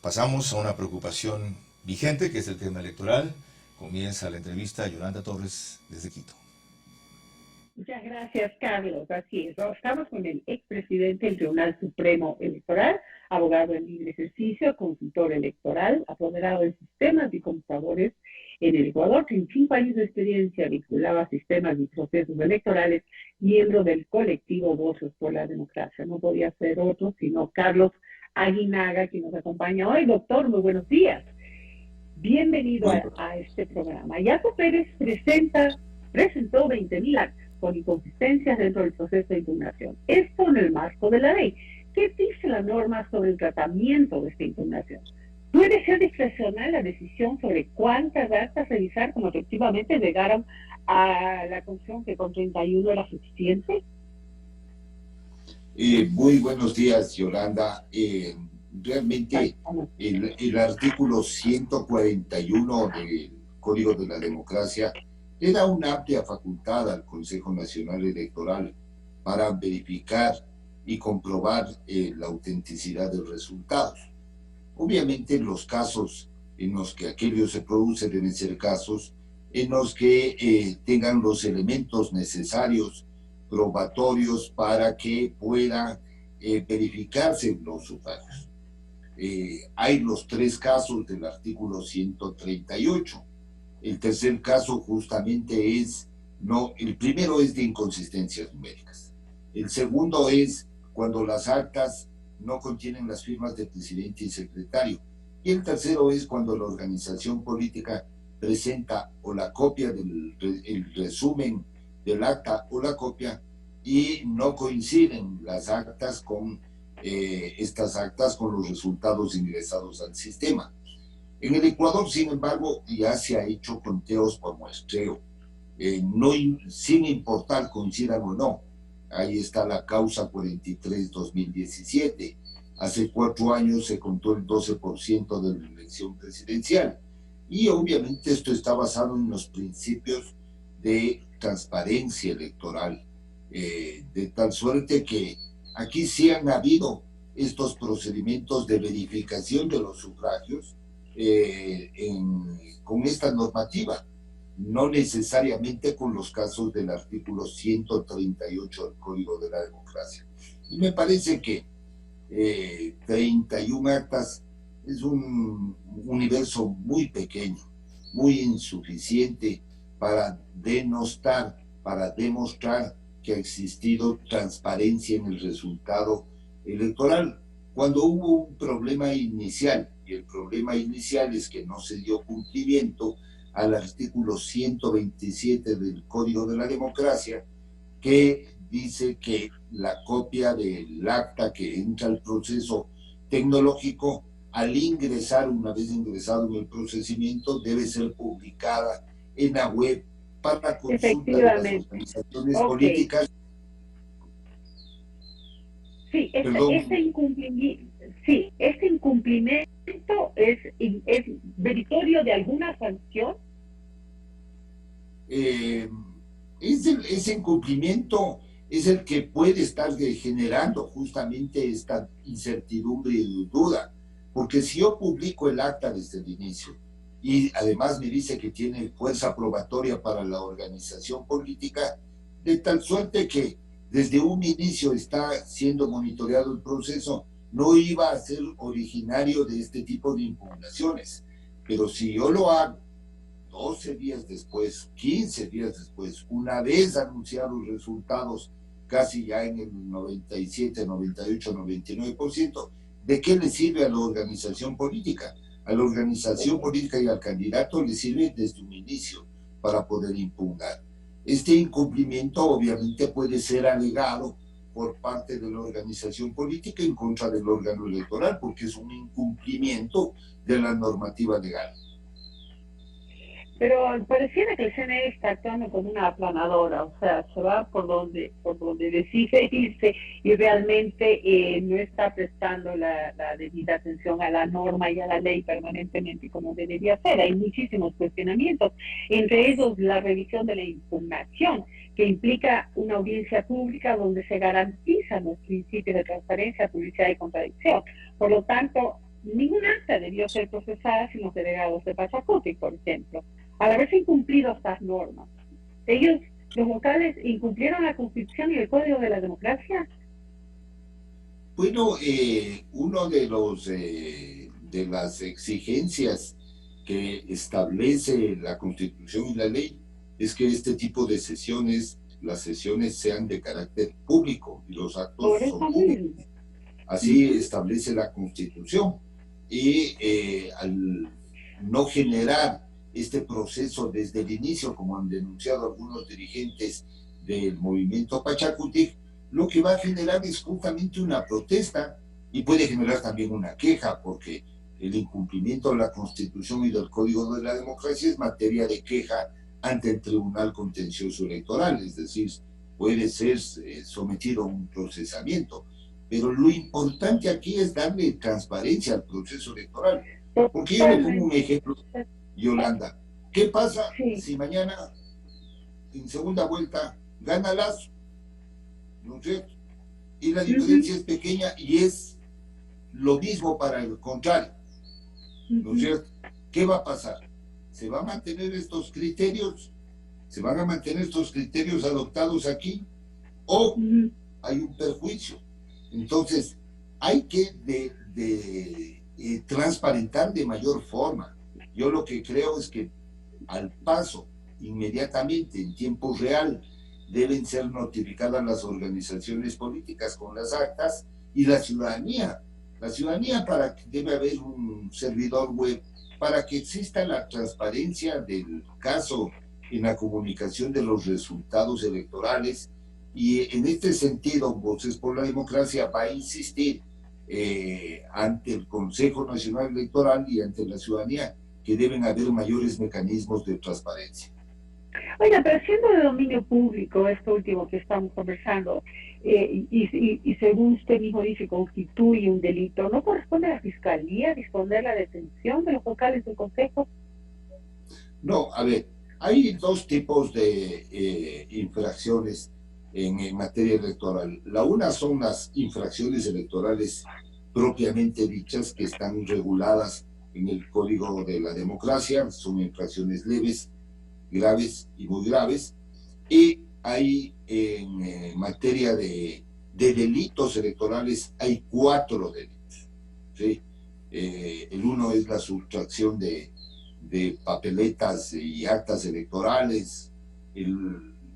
Pasamos a una preocupación vigente, que es el tema electoral. Comienza la entrevista a Yolanda Torres desde Quito. Muchas gracias, Carlos. Así es. Estamos con el expresidente del Tribunal Supremo Electoral, abogado en libre ejercicio, consultor electoral, apoderado de sistemas y computadores en el Ecuador, 35 años de experiencia vinculado a sistemas y procesos electorales, miembro del colectivo Voces por la Democracia. No podía ser otro sino Carlos Aguinaga, quien nos acompaña hoy. Doctor, muy buenos días. Bienvenido a este programa. Yaco Pérez presentó 20.000 actas con inconsistencias dentro del proceso de impugnación. Esto en el marco de la ley. ¿Qué dice la norma sobre el tratamiento de esta impugnación? ¿Puede ser discrecional la decisión sobre cuántas actas revisar como efectivamente llegaron a la conclusión que con 31 era suficiente? Muy buenos días, Yolanda. Realmente el artículo 141 del Código de la Democracia le da una amplia facultad al Consejo Nacional Electoral para verificar y comprobar la autenticidad de los resultados. Obviamente los casos en los que aquello se produce deben ser casos en los que tengan los elementos necesarios, probatorios, para que puedan verificarse los sufragios. Hay los tres casos del artículo 138. El tercer caso justamente es, el primero es de inconsistencias numéricas. El segundo es cuando las actas no contienen las firmas del presidente y secretario. Y el tercero es cuando la organización política presenta o la copia el resumen del acta o la copia y no coinciden las actas con estas actas con los resultados ingresados al sistema. En el Ecuador, sin embargo, ya se ha hecho conteos por muestreo, sin importar coincidan o no. Ahí está la causa 43-2017. Hace 4 años se contó el 12% de la elección presidencial. Y obviamente esto está basado en los principios de transparencia electoral, de tal suerte que aquí sí han habido estos procedimientos de verificación de los sufragios con esta normativa, no necesariamente con los casos del artículo 138 del Código de la Democracia. Y me parece que 31 actas es un universo muy pequeño, muy insuficiente para denostar, para demostrar que ha existido transparencia en el resultado electoral. Cuando hubo un problema inicial, y el problema inicial es que no se dio cumplimiento al artículo 127 del Código de la Democracia, que dice que la copia del acta que entra al proceso tecnológico, al ingresar, una vez ingresado en el procesamiento, debe ser publicada en la web para consulta de las organizaciones políticas. Sí, este incumplimiento es meritorio de alguna sanción. Ese incumplimiento es el que puede estar generando justamente esta incertidumbre y duda, porque si yo publico el acta desde el inicio y además me dice que tiene fuerza probatoria para la organización política, de tal suerte que desde un inicio está siendo monitoreado el proceso, no iba a ser originario de este tipo de impugnaciones. Pero si yo lo hago 12 días después, 15 días después, una vez anunciados los resultados, casi ya en el 97, 98, 99%, ¿de qué le sirve a la organización política? A la organización política y al candidato le sirve desde un inicio para poder impugnar. Este incumplimiento obviamente puede ser alegado por parte de la organización política en contra del órgano electoral, porque es un incumplimiento de la normativa legal. Pero pareciera que el CNE está actuando como una aplanadora, o sea, se va por donde decide irse y realmente no está prestando la debida atención a la norma y a la ley permanentemente como debería ser. Hay muchísimos cuestionamientos, entre ellos la revisión de la impugnación, que implica una audiencia pública donde se garantizan los principios de transparencia, publicidad y contradicción. Por lo tanto, ningún acta debió ser procesada sin los delegados de Pachacuti, por ejemplo. Al haberse incumplido estas normas, ellos, los vocales, incumplieron la Constitución y el Código de la Democracia. Bueno, uno de las exigencias que establece la Constitución y la ley es que este tipo de sesiones, las sesiones sean de carácter público y los actos son públicos. Así establece la Constitución. Y al no generar este proceso desde el inicio, como han denunciado algunos dirigentes del movimiento Pachacutic, lo que va a generar es justamente una protesta y puede generar también una queja, porque el incumplimiento de la Constitución y del Código de la Democracia es materia de queja ante el Tribunal Contencioso Electoral, es decir, puede ser sometido a un procesamiento. Pero lo importante aquí es darle transparencia al proceso electoral. Porque yo le pongo un ejemplo, Yolanda. ¿Qué pasa si mañana, en segunda vuelta, gana Lazo? ¿No es cierto? Y la diferencia es pequeña y es lo mismo para el contrario. ¿No es cierto? ¿Qué va a pasar? ¿Se van a mantener estos criterios? ¿Se van a mantener estos criterios adoptados aquí? ¿O hay un perjuicio? Entonces, hay que transparentar de mayor forma. Yo lo que creo es que al paso, inmediatamente, en tiempo real, deben ser notificadas las organizaciones políticas con las actas y la ciudadanía. La ciudadanía debe haber un servidor web para que exista la transparencia del caso en la comunicación de los resultados electorales. Y en este sentido, Voces por la Democracia va a insistir ante el Consejo Nacional Electoral y ante la ciudadanía que deben haber mayores mecanismos de transparencia. Oiga, pero siendo de dominio público esto último que estamos conversando, y según usted mismo dice, constituye un delito, ¿no corresponde a la Fiscalía disponer la detención de los vocales del Consejo? No, a ver, hay dos tipos de infracciones en materia electoral. La una son las infracciones electorales propiamente dichas, que están reguladas en el Código de la Democracia, son infracciones leves, graves y muy graves. Y hay en materia de delitos electorales, hay 4 delitos, ¿sí? El uno es la sustracción de papeletas y actas electorales,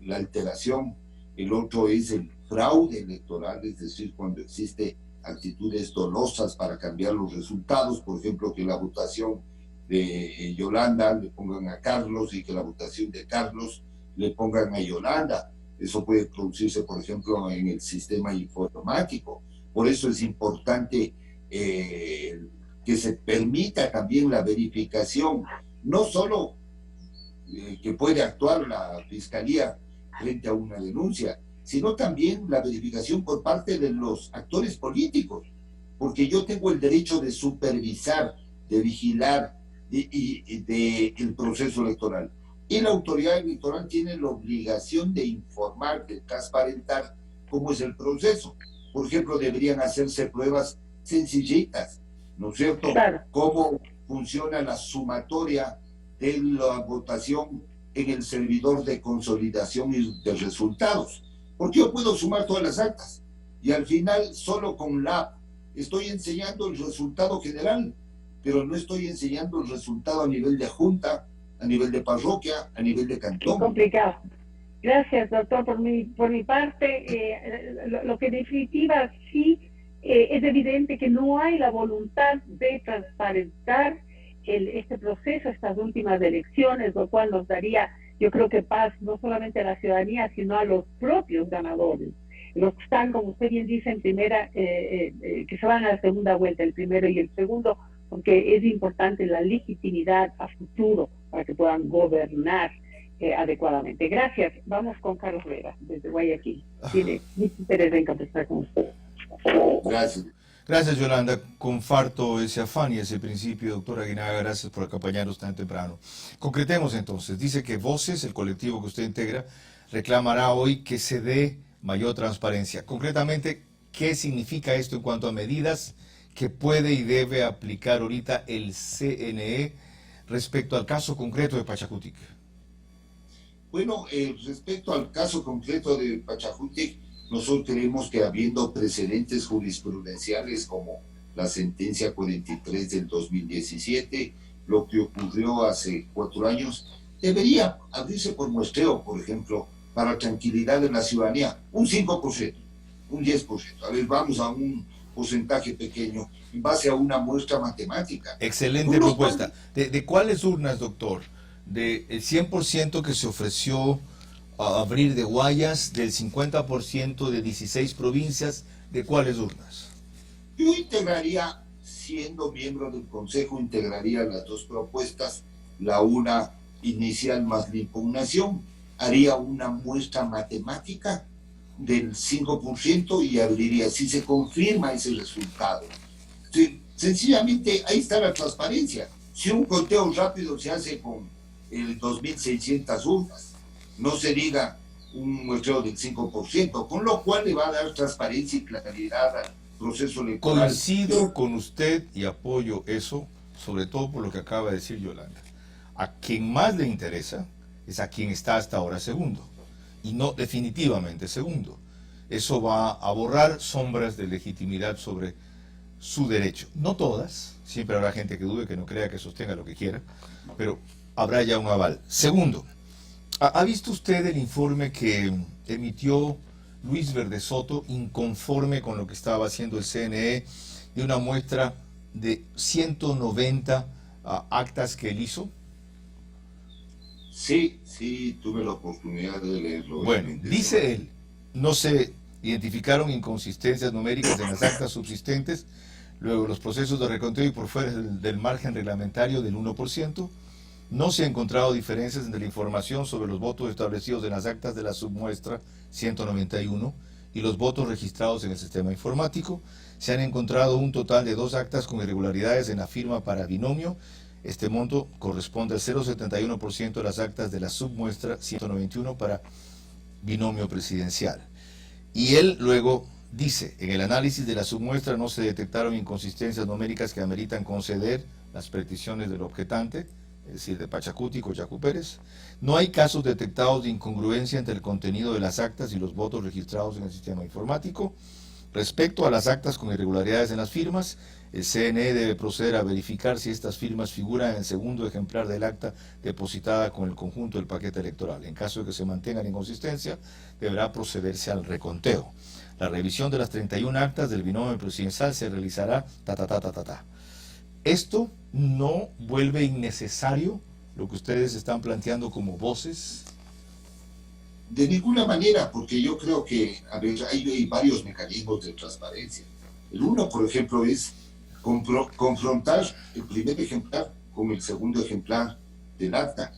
la alteración. El otro es el fraude electoral, es decir, cuando existe actitudes dolosas para cambiar los resultados, por ejemplo, que la votación de Yolanda le pongan a Carlos y que la votación de Carlos le pongan a Yolanda. Eso puede producirse, por ejemplo, en el sistema informático. Por eso es importante que se permita también la verificación, no solo que puede actuar la Fiscalía frente a una denuncia, sino también la verificación por parte de los actores políticos, porque yo tengo el derecho de supervisar, de vigilar el proceso electoral. Y la autoridad electoral tiene la obligación de informar, de transparentar cómo es el proceso. Por ejemplo, deberían hacerse pruebas sencillitas, ¿no es cierto? Claro. Cómo funciona la sumatoria de la votación en el servidor de consolidación y de resultados. Porque yo puedo sumar todas las actas y al final solo con la app estoy enseñando el resultado general, pero no estoy enseñando el resultado a nivel de junta, a nivel de parroquia, a nivel de cantón. Es complicado. Gracias, doctor. Por mi parte, lo que en definitiva sí es evidente que no hay la voluntad de transparentar este proceso, estas últimas elecciones, lo cual nos daría, yo creo que paz no solamente a la ciudadanía, sino a los propios ganadores. Los que están, como usted bien dice, en primera, que se van a la segunda vuelta, el primero y el segundo, porque es importante la legitimidad a futuro para que puedan gobernar adecuadamente. Gracias. Vamos con Carlos Vera, desde Guayaquil. Tiene mucho interés en conversar con usted. Gracias. Gracias, Yolanda. Comparto ese afán y ese principio, doctora Aguinaga. Gracias por acompañarnos tan temprano. Concretemos entonces. Dice que Voces, el colectivo que usted integra, reclamará hoy que se dé mayor transparencia. Concretamente, ¿qué significa esto en cuanto a medidas que puede y debe aplicar ahorita el CNE respecto al caso concreto de Pachacutic? Bueno, respecto al caso concreto de Pachacutic, nosotros creemos que habiendo precedentes jurisprudenciales como la sentencia 43 del 2017, lo que ocurrió hace 4 años, debería abrirse por muestreo, por ejemplo, para tranquilidad de la ciudadanía, un 5%, un 10%. A ver, vamos a un porcentaje pequeño en base a una muestra matemática. Excelente propuesta. ¿De cuáles urnas, doctor? ¿Del 100% que se ofreció a abrir de Guayas, del 50% de 16 provincias? ¿De cuáles urnas? Yo integraría, siendo miembro del Consejo, integraría las dos propuestas, la una inicial más la impugnación, haría una muestra matemática del 5% y abriría, si se confirma ese resultado. Sencillamente, ahí está la transparencia. Si un conteo rápido se hace con 2.600 urnas, no se diga un muestreo del 5%, con lo cual le va a dar transparencia y claridad al proceso electoral. Coincido con usted y apoyo eso, sobre todo por lo que acaba de decir Yolanda. A quien más le interesa es a quien está hasta ahora segundo, y no definitivamente segundo. Eso va a borrar sombras de legitimidad sobre su derecho. No todas, siempre habrá gente que dude, que no crea, que sostenga lo que quiera, pero habrá ya un aval. Segundo, ¿ha visto usted el informe que emitió Luis Verde Soto, inconforme con lo que estaba haciendo el CNE, de una muestra de 190 actas que él hizo? Sí, tuve la oportunidad de leerlo. Bueno, dice él, no se identificaron inconsistencias numéricas en las actas subsistentes, luego los procesos de reconteo y por fuera del margen reglamentario del 1%, no se han encontrado diferencias entre la información sobre los votos establecidos en las actas de la submuestra 191 y los votos registrados en el sistema informático. Se han encontrado un total de 2 actas con irregularidades en la firma para binomio. Este monto corresponde al 0,71% de las actas de la submuestra 191 para binomio presidencial. Y él luego dice, en el análisis de la submuestra no se detectaron inconsistencias numéricas que ameritan conceder las peticiones del objetante, es decir, de Pachacutic o Yacu Pérez. No hay casos detectados de incongruencia entre el contenido de las actas y los votos registrados en el sistema informático. Respecto a las actas con irregularidades en las firmas, el CNE debe proceder a verificar si estas firmas figuran en el segundo ejemplar del acta depositada con el conjunto del paquete electoral. En caso de que se mantengan inconsistencia, deberá procederse al reconteo. La revisión de las 31 actas del binomio presidencial se realizará ¿Esto no vuelve innecesario lo que ustedes están planteando como voces? De ninguna manera, porque yo creo que hay varios mecanismos de transparencia. El uno, por ejemplo, es confrontar el primer ejemplar con el segundo ejemplar del acta,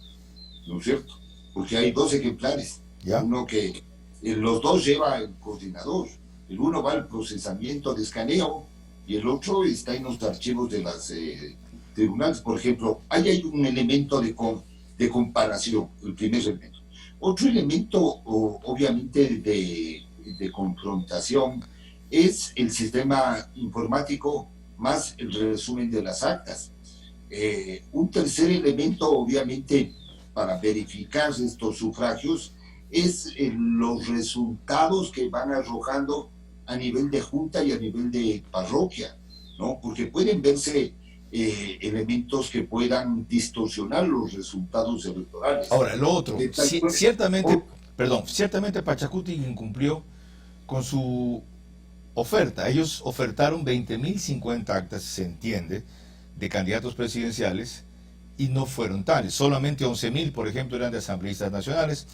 ¿no es cierto? Porque hay 2 ejemplares. ¿Ya? Uno que los 2 lleva el coordinador. El uno va al procesamiento de escaneo y el otro está en los archivos de las tribunales. Por ejemplo, ahí hay un elemento de comparación, el primer elemento. Otro elemento, obviamente, de confrontación es el sistema informático más el resumen de las actas. Un tercer elemento, obviamente, para verificar estos sufragios es los resultados que van arrojando a nivel de junta y a nivel de parroquia, ¿no? Porque pueden verse elementos que puedan distorsionar los resultados electorales. Ahora, lo otro, ciertamente Pachacutic incumplió con su oferta. Ellos ofertaron 20.050 actas, se entiende, de candidatos presidenciales y no fueron tales. Solamente 11.000, por ejemplo, eran de asambleístas nacionales.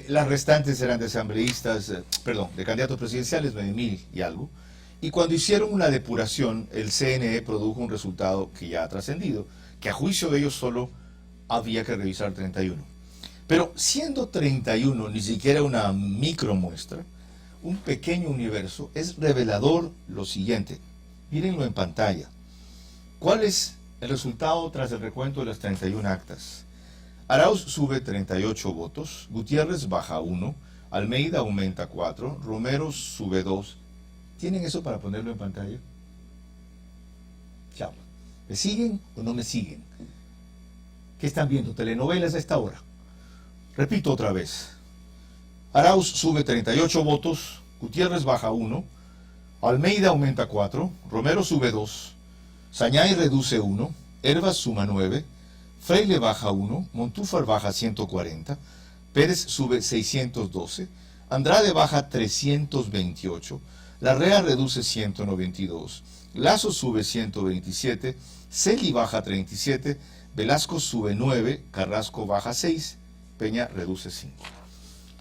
Las restantes eran de asambleístas, de candidatos presidenciales, 9.000 y algo. Y cuando hicieron una depuración, el CNE produjo un resultado que ya ha trascendido, que a juicio de ellos solo había que revisar 31. Pero siendo 31 ni siquiera una micromuestra, un pequeño universo, es revelador lo siguiente. Mírenlo en pantalla. ¿Cuál es el resultado tras el recuento de las 31 actas? Arauz sube 38 votos, Gutiérrez baja 1, Almeida aumenta 4, Romero sube 2. ¿Tienen eso para ponerlo en pantalla? Chao. ¿Me siguen o no me siguen? ¿Qué están viendo? ¿Telenovelas a esta hora? Repito otra vez. Arauz sube 38 votos, Gutiérrez baja 1, Almeida aumenta 4, Romero sube 2, Sañay reduce 1, Hervas suma 9, Freile baja 1, Montúfar baja 140, Pérez sube 612, Andrade baja 328, Larrea reduce 192, Lazo sube 127, Celi baja 37, Velasco sube 9, Carrasco baja 6, Peña reduce 5.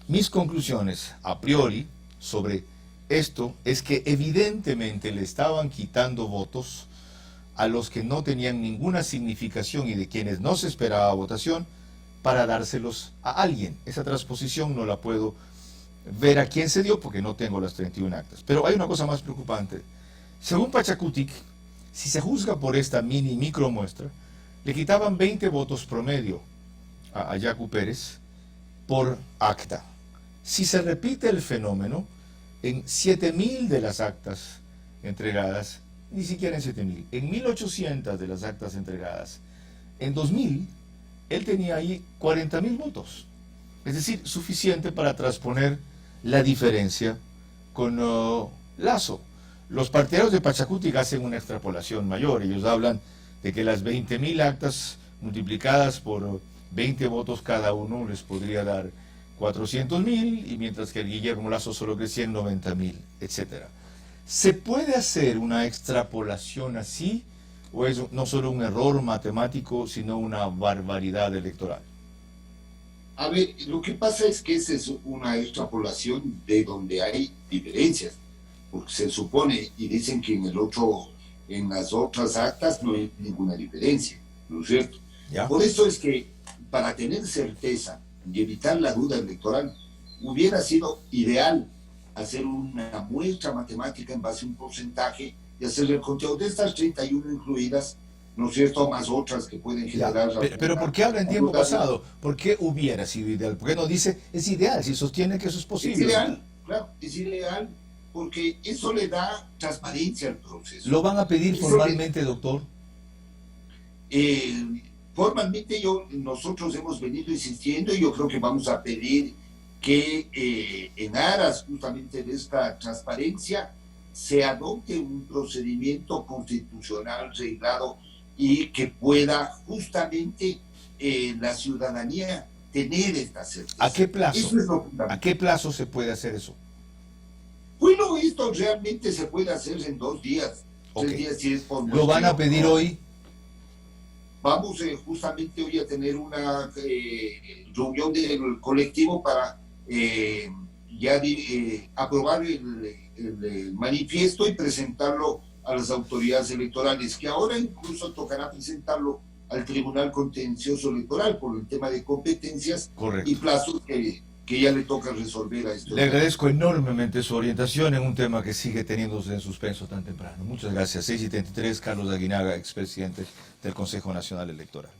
Mis conclusiones a priori sobre esto es que evidentemente le estaban quitando votos a los que no tenían ninguna significación y de quienes no se esperaba votación para dárselos a alguien. Esa transposición no la puedo ver a quién se dio porque no tengo las 31 actas. Pero hay una cosa más preocupante. Según Pachacutic, si se juzga por esta micro muestra, le quitaban 20 votos promedio a Yacu Pérez por acta. Si se repite el fenómeno, en 7.000 de las actas entregadas, ni siquiera en 7.000, en 1.800 de las actas entregadas, en 2.000, él tenía ahí 40.000 votos. Es decir, suficiente para transponer la diferencia con Lazo. Los partidarios de Pachacutic hacen una extrapolación mayor. Ellos hablan de que las 20.000 actas multiplicadas por 20 votos cada uno les podría dar 400.000, y mientras que el Guillermo Lazo solo crecía en 90.000, etc. ¿Se puede hacer una extrapolación así? ¿O es no solo un error matemático, sino una barbaridad electoral? A ver, lo que pasa es que esa es una extrapolación de donde hay diferencias, porque se supone y dicen que en las otras actas no hay ninguna diferencia, ¿no es cierto? ¿Ya? Por eso es que, para tener certeza y evitar la duda electoral, hubiera sido ideal hacer una muestra matemática en base a un porcentaje y hacer el conteo de estas 31 incluidas, ¿no es cierto?, más otras que pueden generar... Pero ¿por qué habla en tiempo pasado? ¿Por qué hubiera sido ideal? ¿Por qué no dice es ideal si sostiene que eso es posible? Es ideal, claro, es ideal, porque eso le da transparencia al proceso. ¿Lo van a pedir Eso formalmente, doctor? Formalmente nosotros hemos venido insistiendo y yo creo que vamos a pedir que en aras justamente de esta transparencia se adopte un procedimiento constitucional reglado y que pueda justamente la ciudadanía tener esta certeza. ¿A qué plazo? Eso es lo fundamental. ¿A qué plazo se puede hacer eso? Bueno, esto realmente se puede hacer en 2 días. Okay. 3 días si es por ¿Lo van a pedir hoy? Vamos justamente hoy a tener una reunión del colectivo para aprobar el manifiesto y presentarlo a las autoridades electorales, que ahora incluso tocará presentarlo al Tribunal Contencioso Electoral por el tema de competencias. Correcto. Y plazos que ya le toca resolver a esto. Le agradezco enormemente su orientación en un tema que sigue teniéndose en suspenso tan temprano. Muchas gracias. 6:33, Carlos Aguinaga, expresidente del Consejo Nacional Electoral.